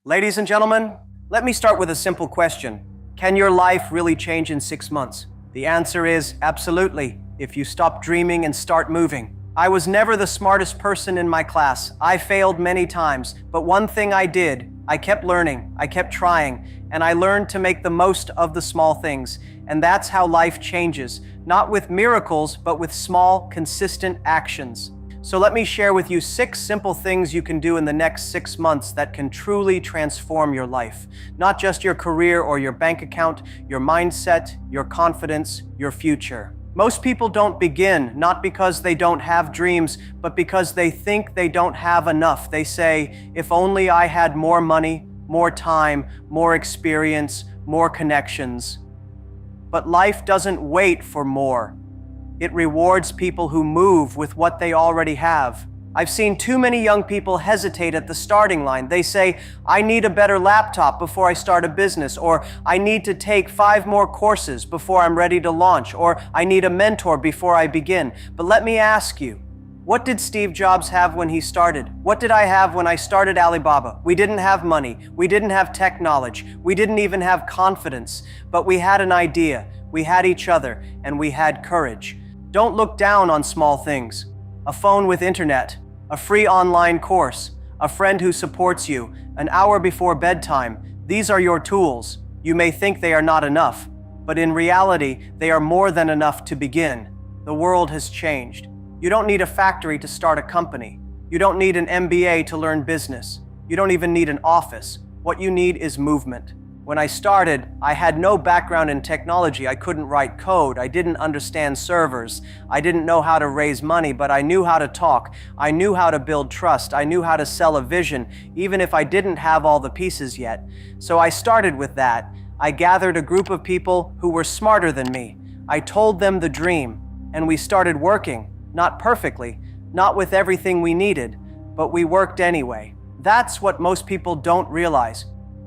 Ladies and gentlemen, let me start with a simple question. Can your life really change in 6 months? The answer is absolutely, if you stop dreaming and start moving. I was never the smartest person in my class. I failed many times, but one thing I did, I kept learning, I kept trying, and I learned to make the most of the small things. And that's how life changes, not with miracles, but with small, consistent actions. So let me share with you 6 simple things you can do in the next 6 months that can truly transform your life. Not just your career or your bank account, your mindset, your confidence, your future. Most people don't begin, not because they don't have dreams, but because they think they don't have enough. They say, if only I had more money, more time, more experience, more connections. But life doesn't wait for more. It rewards people who move with what they already have. I've seen too many young people hesitate at the starting line. They say, I need a better laptop before I start a business, or I need to take 5 more courses before I'm ready to launch, or I need a mentor before I begin. But let me ask you, what did Steve Jobs have when he started? What did I have when I started Alibaba? We didn't have money. We didn't have tech knowledge. We didn't even have confidence. But we had an idea. We had each other, and we had courage. Don't look down on small things. A phone with internet, a free online course, a friend who supports you, an hour before bedtime. These are your tools. You may think they are not enough, but in reality, they are more than enough to begin. The world has changed. You don't need a factory to start a company. You don't need an MBA to learn business. You don't even need an office. What you need is movement. When I started, I had no background in technology. I couldn't write code. I didn't understand servers. I didn't know how to raise money, but I knew how to talk. I knew how to build trust. I knew how to sell a vision, even if I didn't have all the pieces yet. So I started with that. I gathered a group of people who were smarter than me. I told them the dream, and we started working. Not perfectly, not with everything we needed, but we worked anyway. That's what most people don't realize.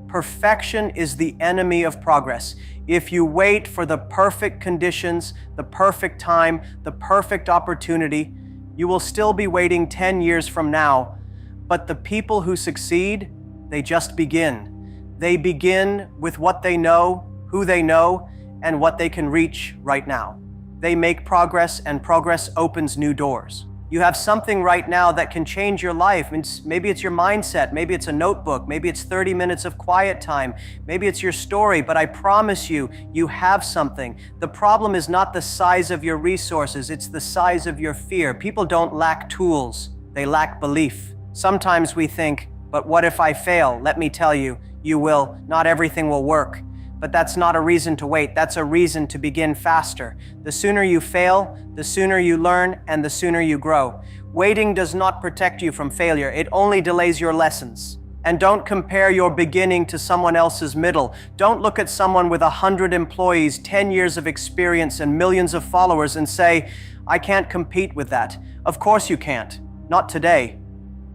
Perfection is the enemy of progress. If you wait for the perfect conditions, the perfect time, the perfect opportunity, you will still be waiting 10 years from now. But the people who succeed, they just begin. They begin with what they know, who they know, and what they can reach right now. They make progress, and progress opens new doors. You have something right now that can change your life. Maybe it's your mindset, maybe it's a notebook, maybe it's 30 minutes of quiet time, maybe it's your story, but I promise you, you have something. The problem is not the size of your resources, it's the size of your fear. People don't lack tools, they lack belief. Sometimes we think, but what if I fail? Let me tell you, you will. Not everything will work. But that's not a reason to wait. That's a reason to begin faster. The sooner you fail, the sooner you learn, and the sooner you grow. Waiting does not protect you from failure. It only delays your lessons. And don't compare your beginning to someone else's middle. Don't look at someone with 100 employees, 10 years of experience, and millions of followers and say, I can't compete with that. Of course you can't. Not today.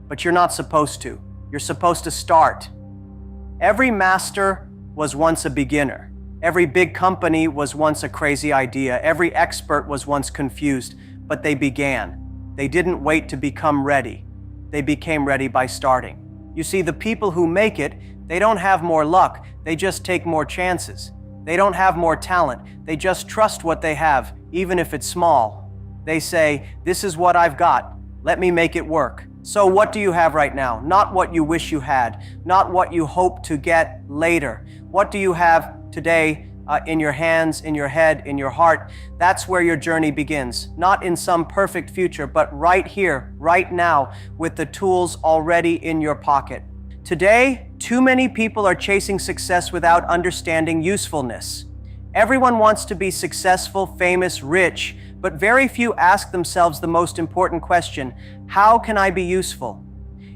But you're not supposed to. You're supposed to start. Every master was once a beginner. Every big company was once a crazy idea. Every expert was once confused, but they began. They didn't wait to become ready. They became ready by starting. You see, the people who make it, they don't have more luck. They just take more chances. They don't have more talent. They just trust what they have, even if it's small. They say, this is what I've got. Let me make it work. So what do you have right now? Not what you wish you had, not what you hope to get later. What do you have today in your hands, in your head, in your heart? That's where your journey begins. Not in some perfect future, but right here, right now, with the tools already in your pocket. Today, too many people are chasing success without understanding usefulness. Everyone wants to be successful, famous, rich, but very few ask themselves the most important question, how can I be useful?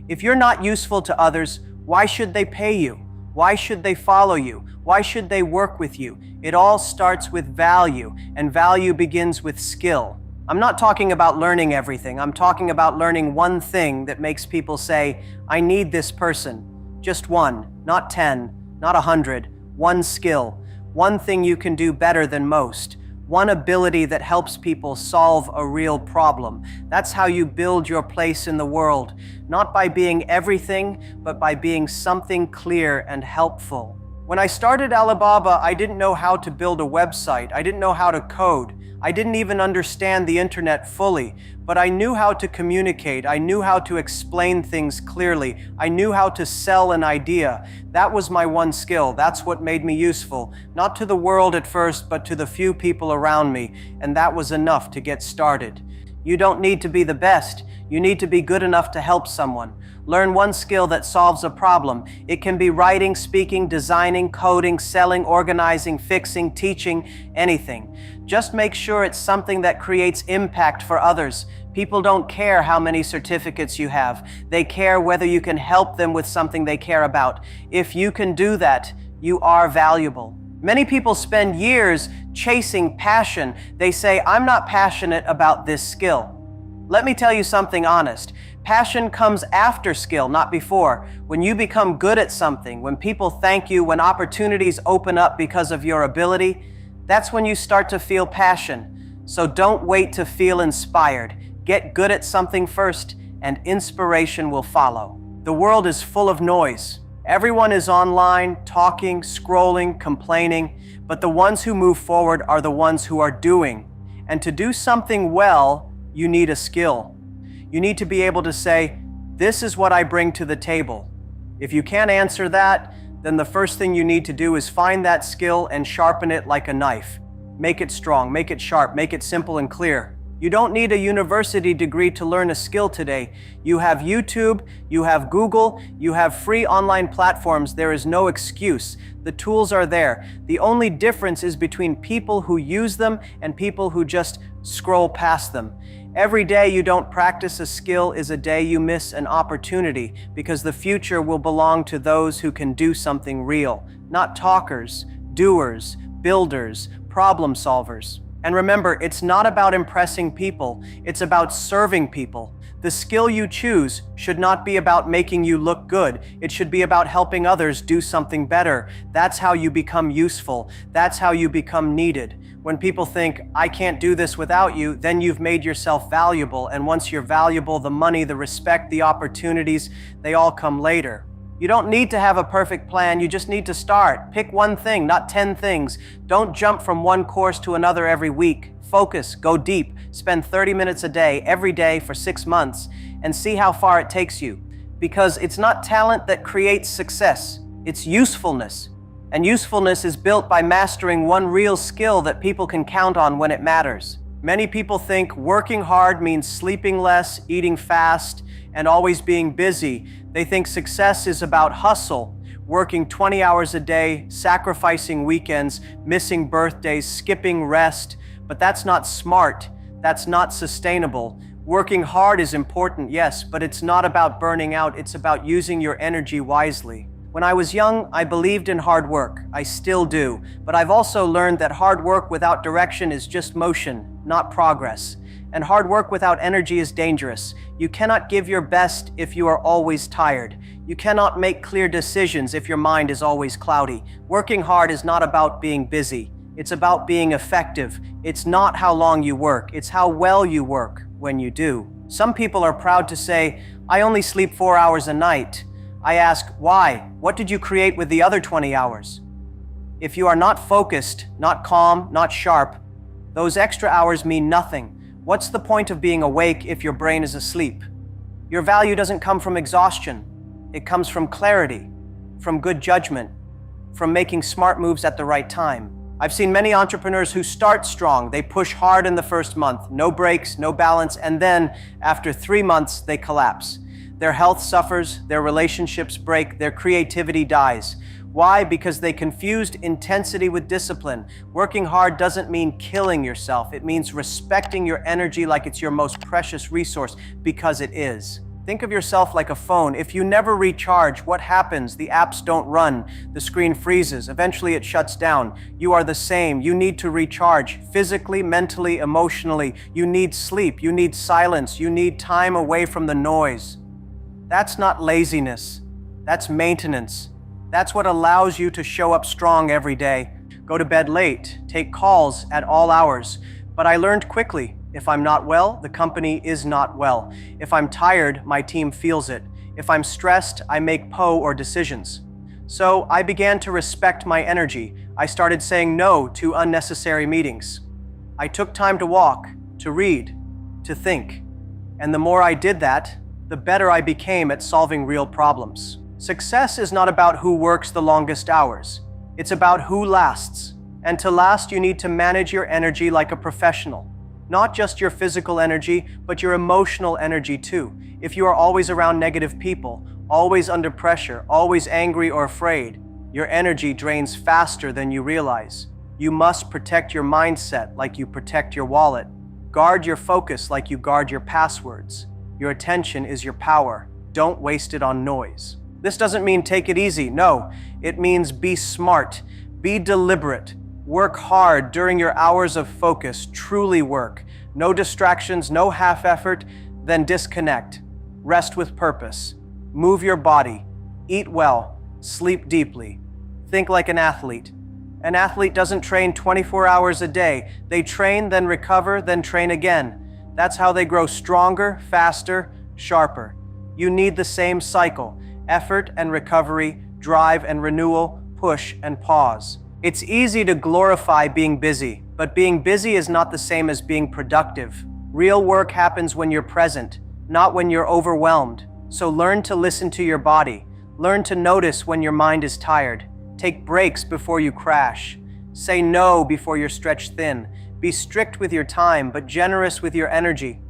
If you're not useful to others, why should they pay you? Why should they follow you? Why should they work with you? It all starts with value, and value begins with skill. I'm not talking about learning everything. I'm talking about learning one thing that makes people say, I need this person. Just one, not 10, not 100, one skill. One thing you can do better than most. one ability that helps people solve a real problem. That's how you build your place in the world, not by being everything, but by being something clear and helpful. When I started Alibaba, I didn't know how to build a website. I didn't know how to code. I didn't even understand the internet fully, but I knew how to communicate. I knew how to explain things clearly. I knew how to sell an idea. That was my one skill. That's what made me useful, not to the world at first, but to the few people around me, and that was enough to get started. You don't need to be the best. You need to be good enough to help someone. Learn one skill that solves a problem. It can be writing, speaking, designing, coding, selling, organizing, fixing, teaching, anything. Just make sure it's something that creates impact for others. People don't care how many certificates you have. They care whether you can help them with something they care about. If you can do that, you are valuable. Many people spend years chasing passion. They say, I'm not passionate about this skill. Let me tell you something honest. Passion comes after skill, not before. When you become good at something, when people thank you, when opportunities open up because of your ability, that's when you start to feel passion. So don't wait to feel inspired. Get good at something first, and inspiration will follow. The world is full of noise. Everyone is online, talking, scrolling, complaining, but the ones who move forward are the ones who are doing. And to do something well, you need a skill. You need to be able to say, this is what I bring to the table. If you can't answer that, then the first thing you need to do is find that skill and sharpen it like a knife. Make it strong, make it sharp, make it simple and clear. You don't need a university degree to learn a skill today. You have YouTube, you have Google, you have free online platforms. There is no excuse. The tools are there. The only difference is between people who use them and people who just scroll past them. Every day you don't practice a skill is a day you miss an opportunity, because the future will belong to those who can do something real, not talkers, doers, builders, problem solvers. And remember, it's not about impressing people, it's about serving people. The skill you choose should not be about making you look good. It should be about helping others do something better. That's how you become useful. That's how you become needed. When people think, I can't do this without you, then you've made yourself valuable. And once you're valuable, the money, the respect, the opportunities, they all come later. You don't need to have a perfect plan, you just need to start. Pick one thing, not 10 things. Don't jump from one course to another every week. Focus, go deep, spend 30 minutes a day, every day for 6 months, and see how far it takes you. Because it's not talent that creates success, it's usefulness. And usefulness is built by mastering one real skill that people can count on when it matters. Many people think working hard means sleeping less, eating fast, and always being busy. They think success is about hustle, working 20 hours a day, sacrificing weekends, missing birthdays, skipping rest. But that's not smart. That's not sustainable. Working hard is important, yes, but it's not about burning out. It's about using your energy wisely. When I was young, I believed in hard work. I still do. But I've also learned that hard work without direction is just motion, not progress. And hard work without energy is dangerous. You cannot give your best if you are always tired. You cannot make clear decisions if your mind is always cloudy. Working hard is not about being busy. It's about being effective. It's not how long you work. It's how well you work when you do. Some people are proud to say, I only sleep 4 hours a night. I ask, why? What did you create with the other 20 hours? If you are not focused, not calm, not sharp, those extra hours mean nothing. What's the point of being awake if your brain is asleep? Your value doesn't come from exhaustion. It comes from clarity, from good judgment, from making smart moves at the right time. I've seen many entrepreneurs who start strong. They push hard in the first month, no breaks, no balance, and then after 3 months, they collapse. Their health suffers, their relationships break, their creativity dies. Why? Because they confused intensity with discipline. Working hard doesn't mean killing yourself. It means respecting your energy like it's your most precious resource, because it is. Think of yourself like a phone. If you never recharge, what happens? The apps don't run. The screen freezes. Eventually it shuts down. You are the same. You need to recharge physically, mentally, emotionally. You need sleep. You need silence. You need time away from the noise. That's not laziness. That's maintenance. That's what allows you to show up strong every day. go to bed late, take calls at all hours. But I learned quickly, if I'm not well, the company is not well. If I'm tired, my team feels it. If I'm stressed, I make poor decisions. So I began to respect my energy. I started saying no to unnecessary meetings. I took time to walk, to read, to think. And the more I did that, the better I became at solving real problems. Success is not about who works the longest hours. It's about who lasts. And to last, you need to manage your energy like a professional. Not just your physical energy, but your emotional energy too. If you are always around negative people, always under pressure, always angry or afraid, your energy drains faster than you realize. You must protect your mindset like you protect your wallet. Guard your focus like you guard your passwords. Your attention is your power. Don't waste it on noise. This doesn't mean take it easy. No, it means be smart, be deliberate, work hard during your hours of focus, truly work. No distractions, no half effort, then disconnect. Rest with purpose. Move your body. Eat well. Sleep deeply. Think like an athlete. An athlete doesn't train 24 hours a day. They train, then recover, then train again. That's how they grow stronger, faster, sharper. You need the same cycle: effort and recovery, drive and renewal, push and pause. It's easy to glorify being busy, but being busy is not the same as being productive. Real work happens when you're present, not when you're overwhelmed. So learn to listen to your body. Learn to notice when your mind is tired. Take breaks before you crash. Say no before you're stretched thin. Be strict with your time, but generous with your energy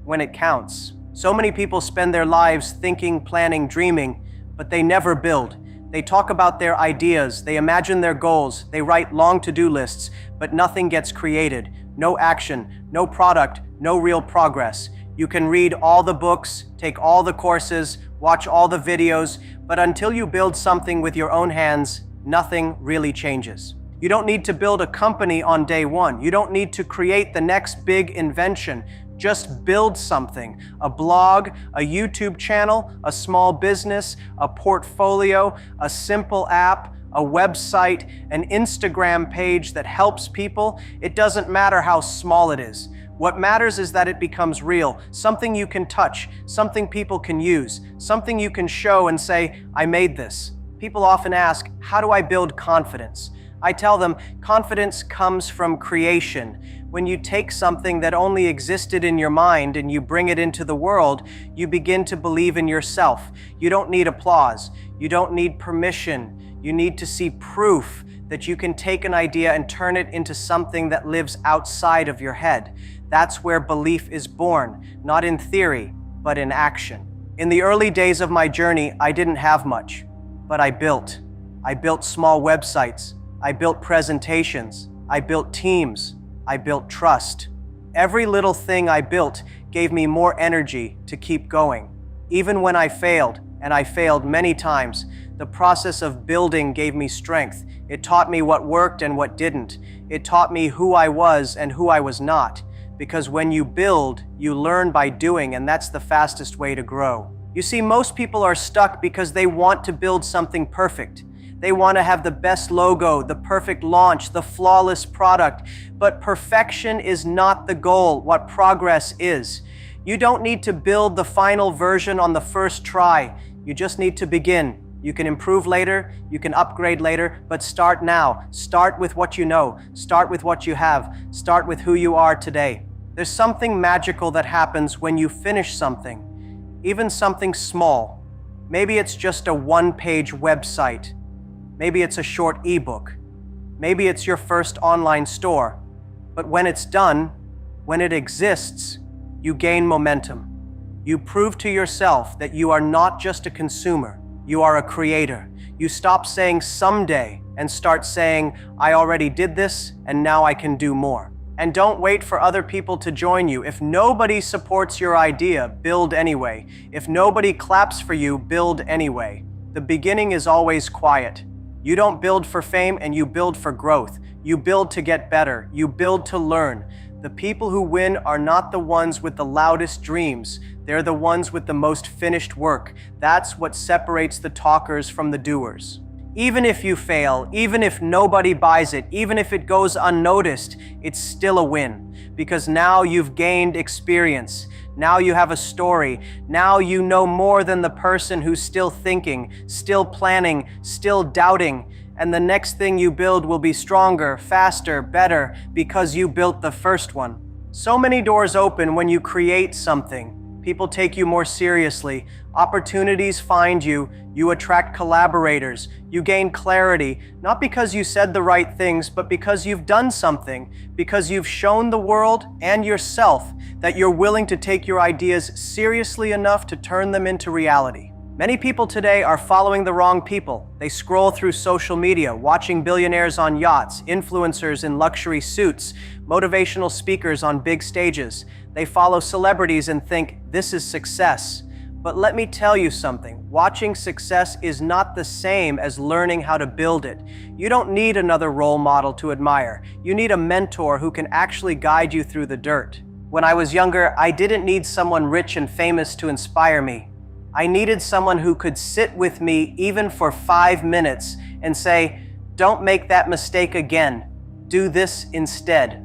when it counts. So many people spend their lives thinking, planning, dreaming, but they never build. They talk about their ideas, they imagine their goals, they write long to-do lists, but nothing gets created. No action, no product, no real progress. You can read all the books, take all the courses, watch all the videos, but until you build something with your own hands, nothing really changes. You don't need to build a company on day one. You don't need to create the next big invention. Just build something: a blog, a YouTube channel, a small business, a portfolio, a simple app, a website, an Instagram page that helps people. It doesn't matter how small it is. What matters is that it becomes real, something you can touch, something people can use, something you can show and say, I made this. People often ask, how do I build confidence? I tell them, confidence comes from creation. When you take something that only existed in your mind and you bring it into the world, you begin to believe in yourself. You don't need applause. You don't need permission. You need to see proof that you can take an idea and turn it into something that lives outside of your head. That's where belief is born, not in theory, but in action. In the early days of my journey, I didn't have much, but I built. I built small websites. I built presentations. I built teams. I built trust. Every little thing I built gave me more energy to keep going. Even when I failed, and I failed many times, the process of building gave me strength. It taught me what worked and what didn't. It taught me who I was and who I was not. Because when you build, you learn by doing, and that's the fastest way to grow. You see, most people are stuck because they want to build something perfect. They want to have the best logo, the perfect launch, the flawless product. But perfection is not the goal. What progress is. You don't need to build the final version on the first try. You just need to begin. You can improve later, you can upgrade later, but start now. Start with what you know. Start with what you have. Start with who you are today. There's something magical that happens when you finish something, even something small. Maybe it's just a one-page website. Maybe it's a short ebook. Maybe it's your first online store. But when it's done, when it exists, you gain momentum. You prove to yourself that you are not just a consumer, you are a creator. You stop saying someday and start saying, I already did this and now I can do more. And don't wait for other people to join you. If nobody supports your idea, build anyway. If nobody claps for you, build anyway. The beginning is always quiet. You don't build for fame and you build for growth. You build to get better. You build to learn. The people who win are not the ones with the loudest dreams. They're the ones with the most finished work. That's what separates the talkers from the doers. Even if you fail, even if nobody buys it, even if it goes unnoticed, it's still a win. Because now you've gained experience. Now you have a story. Now you know more than the person who's still thinking, still planning, still doubting. And the next thing you build will be stronger, faster, better, because you built the first one. So many doors open when you create something. People take you more seriously. Opportunities find you. You attract collaborators. You gain clarity, not because you said the right things, but because you've done something, because you've shown the world and yourself that you're willing to take your ideas seriously enough to turn them into reality. Many people today are following the wrong people. They scroll through social media, watching billionaires on yachts, influencers in luxury suits, motivational speakers on big stages. They follow celebrities and think, this is success. But let me tell you something, watching success is not the same as learning how to build it. You don't need another role model to admire. You need a mentor who can actually guide you through the dirt. When I was younger, I didn't need someone rich and famous to inspire me. I needed someone who could sit with me even for 5 minutes and say, don't make that mistake again. Do this instead.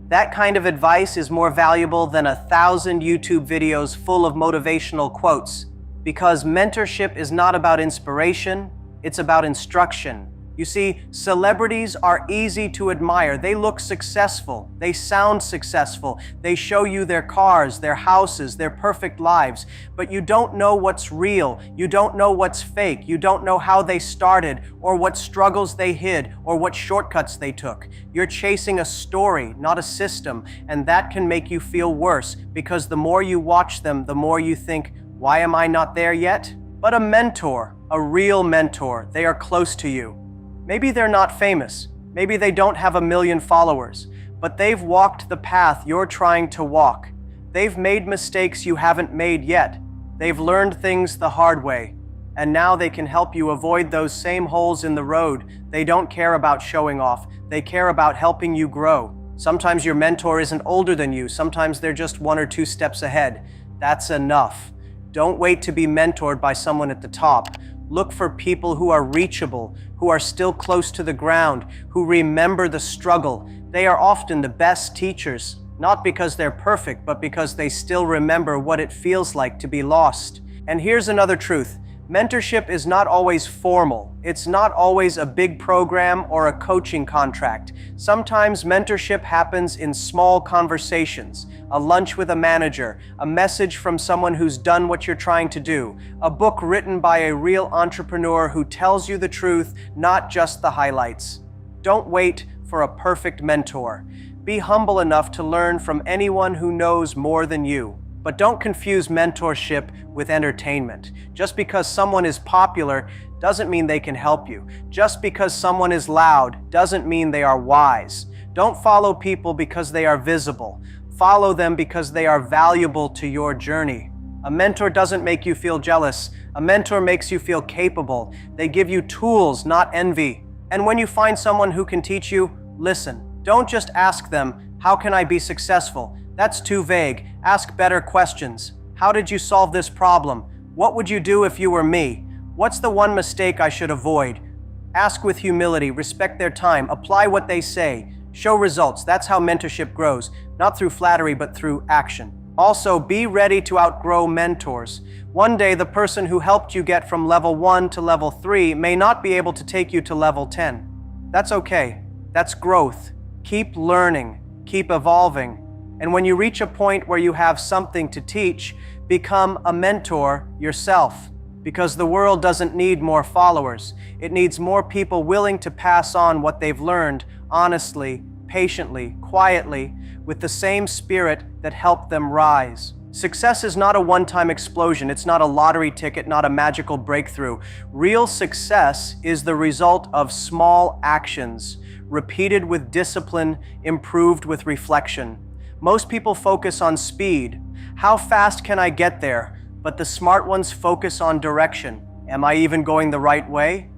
That kind of advice is more valuable than 1,000 YouTube videos full of motivational quotes, because mentorship is not about inspiration, it's about instruction. You see, celebrities are easy to admire. They look successful. They sound successful. They show you their cars, their houses, their perfect lives. But you don't know what's real. You don't know what's fake. You don't know how they started, or what struggles they hid, or what shortcuts they took. You're chasing a story, not a system, and that can make you feel worse, because the more you watch them, the more you think, why am I not there yet? But a mentor, a real mentor, they are close to you. Maybe they're not famous. Maybe they don't have 1 million followers, but they've walked the path you're trying to walk. They've made mistakes you haven't made yet. They've learned things the hard way, and now they can help you avoid those same holes in the road. They don't care about showing off. They care about helping you grow. Sometimes your mentor isn't older than you. Sometimes they're just 1 or 2 steps ahead. That's enough. Don't wait to be mentored by someone at the top. Look for people who are reachable, who are still close to the ground, who remember the struggle. They are often the best teachers, not because they're perfect, but because they still remember what it feels like to be lost. And here's another truth. Mentorship is not always formal. It's not always a big program or a coaching contract. Sometimes mentorship happens in small conversations, a lunch with a manager, a message from someone who's done what you're trying to do, a book written by a real entrepreneur who tells you the truth, not just the highlights. Don't wait for a perfect mentor. Be humble enough to learn from anyone who knows more than you. But don't confuse mentorship with entertainment. Just because someone is popular doesn't mean they can help you. Just because someone is loud doesn't mean they are wise. Don't follow people because they are visible. Follow them because they are valuable to your journey. A mentor doesn't make you feel jealous. A mentor makes you feel capable. They give you tools, not envy. And when you find someone who can teach you, listen. Don't just ask them, how can I be successful? That's too vague. Ask better questions. How did you solve this problem? What would you do if you were me? What's the one mistake I should avoid? Ask with humility, respect their time, apply what they say, show results. That's how mentorship grows, not through flattery, but through action. Also, be ready to outgrow mentors. One day, the person who helped you get from level 1 to level 3 may not be able to take you to level 10. That's okay. That's growth. Keep learning, keep evolving. And when you reach a point where you have something to teach, become a mentor yourself. Because the world doesn't need more followers. It needs more people willing to pass on what they've learned honestly, patiently, quietly, with the same spirit that helped them rise. Success is not a one-time explosion. It's not a lottery ticket, not a magical breakthrough. Real success is the result of small actions, repeated with discipline, improved with reflection. Most people focus on speed. How fast can I get there? But the smart ones focus on direction. Am I even going the right way?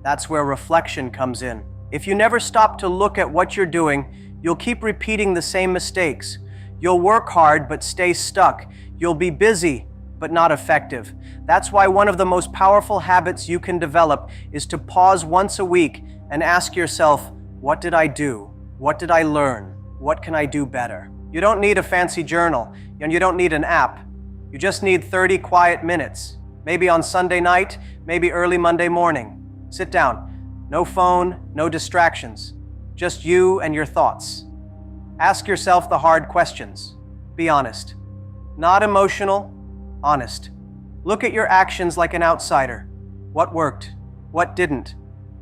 That's where reflection comes in. If you never stop to look at what you're doing, you'll keep repeating the same mistakes. You'll work hard but stay stuck. You'll be busy but not effective. That's why one of the most powerful habits you can develop is to pause once a week and ask yourself, what did I do? What did I learn? What can I do better? You don't need a fancy journal, and you don't need an app. You just need 30 quiet minutes. Maybe on Sunday night, maybe early Monday morning. Sit down. No phone, no distractions. Just you and your thoughts. Ask yourself the hard questions. Be honest. Not emotional, honest. Look at your actions like an outsider. What worked? What didn't?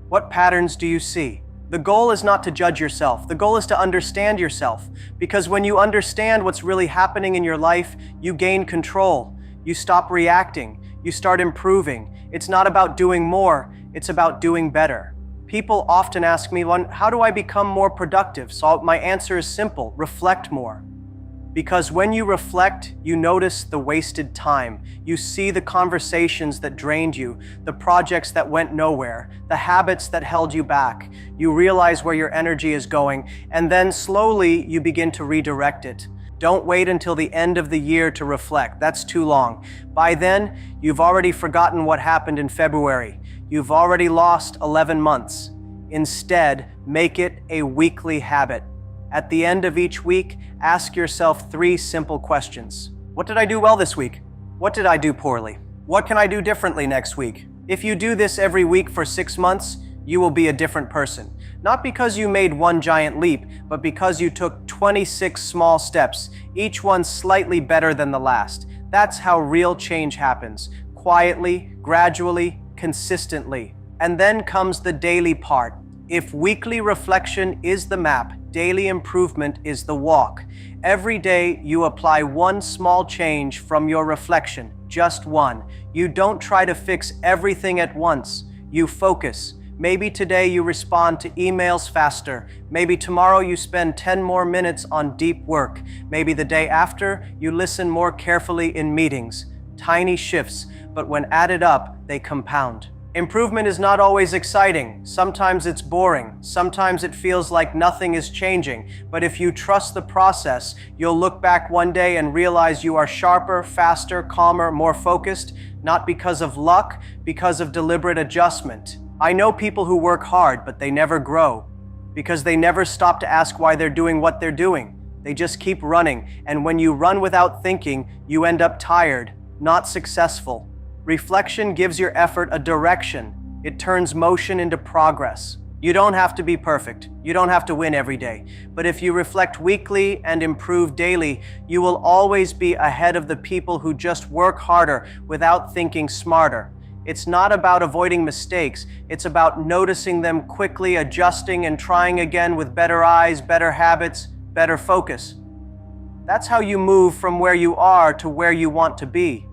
What patterns do you see? The goal is not to judge yourself. The goal is to understand yourself. Because when you understand what's really happening in your life, you gain control. You stop reacting. You start improving. It's not about doing more, it's about doing better. People often ask me, how do I become more productive? So my answer is simple: reflect more. Because when you reflect, you notice the wasted time. You see the conversations that drained you, the projects that went nowhere, the habits that held you back. You realize where your energy is going, and then slowly you begin to redirect it. Don't wait until the end of the year to reflect. That's too long. By then, you've already forgotten what happened in February. You've already lost 11 months. Instead, make it a weekly habit. At the end of each week, ask yourself 3 simple questions. What did I do well this week? What did I do poorly? What can I do differently next week? If you do this every week for 6 months, you will be a different person. Not because you made one giant leap, but because you took 26 small steps, each one slightly better than the last. That's how real change happens. Quietly, gradually, consistently. And then comes the daily part. If weekly reflection is the map, daily improvement is the walk. Every day you apply one small change from your reflection, just one. You don't try to fix everything at once. You focus. Maybe today you respond to emails faster. Maybe tomorrow you spend 10 more minutes on deep work. Maybe the day after you listen more carefully in meetings. Tiny shifts, but when added up, they compound. Improvement is not always exciting. Sometimes it's boring. Sometimes it feels like nothing is changing. But if you trust the process, you'll look back one day and realize you are sharper, faster, calmer, more focused, not because of luck, because of deliberate adjustment. I know people who work hard, but they never grow because they never stop to ask why they're doing what they're doing. They just keep running. And when you run without thinking, you end up tired, not successful. Reflection gives your effort a direction. It turns motion into progress. You don't have to be perfect. You don't have to win every day. But if you reflect weekly and improve daily, you will always be ahead of the people who just work harder without thinking smarter. It's not about avoiding mistakes. It's about noticing them quickly, adjusting, and trying again with better eyes, better habits, better focus. That's how you move from where you are to where you want to be.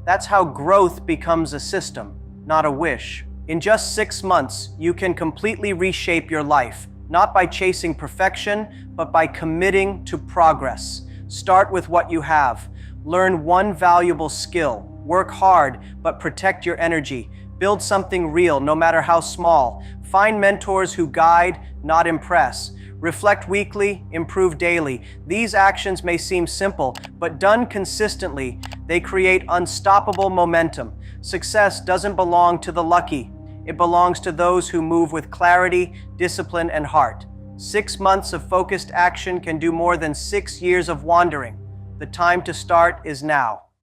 That's how growth becomes a system, not a wish. In just 6 months, you can completely reshape your life, not by chasing perfection, but by committing to progress. Start with what you have. Learn one valuable skill. Work hard, but protect your energy. Build something real, no matter how small. Find mentors who guide, not impress. Reflect weekly, improve daily. These actions may seem simple, but done consistently, they create unstoppable momentum. Success doesn't belong to the lucky. It belongs to those who move with clarity, discipline, and heart. 6 months of focused action can do more than 6 years of wandering. The time to start is now.